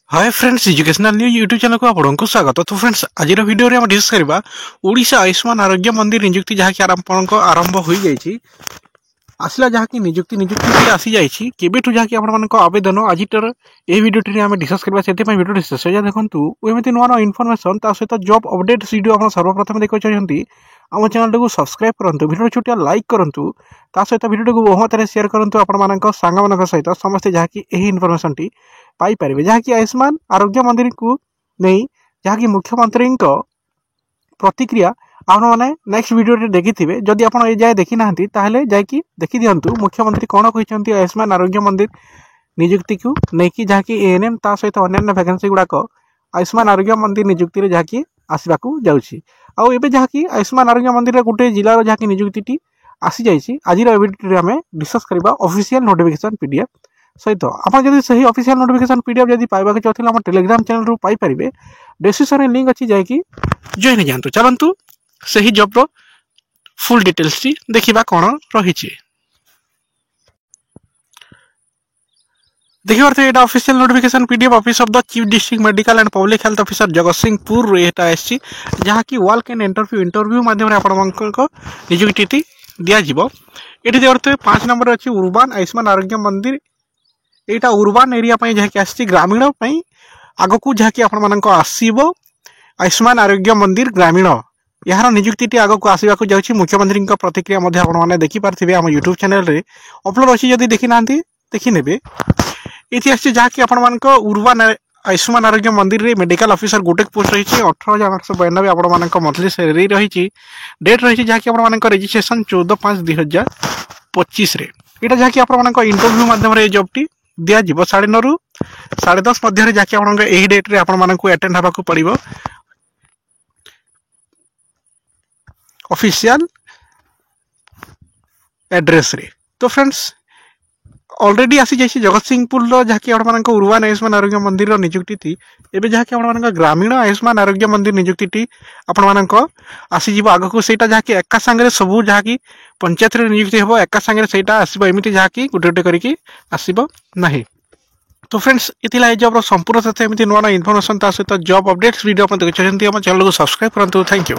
Hi friends educational news YouTube channel को आपको स्वागत। तो फ्रेंड्स आज वीडियो रे हम डिस्कस करबा ओडिशा आयुष्मान आरोग्य मंदिर नियुक्ति जहा कि आरंभ होई जाईछि आसला जहा कि नियुक्ति आसी जाईछि केबेठु जहा कि आपन आवेदन आजिटर ए वीडियो रे हम डिस्कस करबा सेते पय वीडियो शेष जा देखंतु एमिति नुवा इन्फॉर्मेशन ता सहित जॉब अपडेट वीडियो आपन सर्वप्रथम देखै छथि आम चैनल को सब्सक्राइब करंतु वीडियो छोटिया लाइक करंतु ता सहित वीडियो को बहुमत रे शेयर करंतु आपन मानक संग मानक सहित समस्त जहा कि एही इन्फॉर्मेशन टी पाई परिबे जहा कि आयुष्मान आरोग्य मंदिर को नहीं जहा कि मुख्यमंत्री प्रतिक्रिया आपने नेक्स्ट वीडियो रे देखिथिबे जदि आपण ए जाय देखि नाहंती ताहले जाय कि देखि दियंतु मुख्यमंत्री कोन कहिसंती आयुष्मान आरोग्य मंदिर नियुक्ति को नहीं कि जहा कि एएनएम ता सहित अन्य वैकेंसी गुडा को आयुष्मान आरोग्य मंदिर नियुक्ति रे जहा कि आसीबा को जाउछि आ एबे जहा कि आयुष्मान आरोग्य मंदिर रे गुटे जिल्ला रो जहा कि नियुक्ति टी आसी जाइछि आज रो वीडियो रे हमें डिस्कस करबा ऑफिशियल नोटिफिकेशन पीडीएफ सहित आप जब सही ऑफिशियल नोटिफिकेशन पीडीएफ जब पाइबा चाहते हम टेलीग्राम चैनल रू पाई परिबे डिस्क्रिप्शन में लिंक अच्छी जाकि जॉइन हो जातु चलतु सही जॉब रो फुल डिटेल्स टी देखिबा कोन रहिछि देखिए अर्थ एटा official notification PDF office of the chief district medical and public health officer Jagatsinghpur Etah SC जहा कि वॉल कैन इंटरव्यू माध्यम रे आपनको नियुक्ति टी दिया जिवो एठी अर्थ 5 नंबर अछि उर्बान आयुष्मान आरोग्य मंदिर एटा उर्बान एरिया पई जहा कि आसी ग्रामीण पई आगो को जहा कि आपण मानको आसीबो आयुष्मान आरोग्य मंदिर ग्रामीण यार नियुक्ति टी आगो को आसीबा को जाउछि मुख्यमंत्री का प्रतिक्रिया मध्ये आपण माने देखि पारथिबे हम YouTube चैनल रे अपलोड अछि जदी देखि नांती देखि नेबे इति आसी जहा कि आपण मानको उर्बान आयुष्मान आरोग्य मंदिर रे मेडिकल ऑफिसर गोटेक पोस्ट रही 18892 आपण मानको मंथली सैलरी रही डेट रही जहा कि आपण मानको रजिस्ट्रेशन 14/5/2025 रे एटा जहा कि आपण मानको इंटरव्यू माध्यम रे जॉब टी दिया जिवो 9:30 रु 10:30 मध्य रे जाके आपण एही डेट रे आपण मानको अटेंड हबा को पड़िबो ऑफिशियल एड्रेस रे। तो फ्रेंड्स ऑलरेडी आसी जाइछि जगतसिंहपुर रो जहा कि आपण मानको उर्बान आयुष्मान आरोग्य मंदिर रो नियुक्ति थी एबे जहा कि आपण मानको ग्रामीण आयुष्मान आरोग्य मंदिर नियुक्ति थी आपण मानको आसी जिवो आगो को सेटा जहा कि एका संगे सबु जहा कि पंचायत रे नियुक्ति हेबो एका संगे सेटा आसीबो एमिति जहा कि गुटे गुटे करिकि आसीबो नाही। तो फ्रेंड्स इतिला ए जॉब रो संपूर्ण तथ्य एमिति नवा इन्फॉर्मेशन ता सहित जॉब अपडेट्स वीडियो अपन देखि छथि हम चैनल को सब्सक्राइब करंतु। Thank you.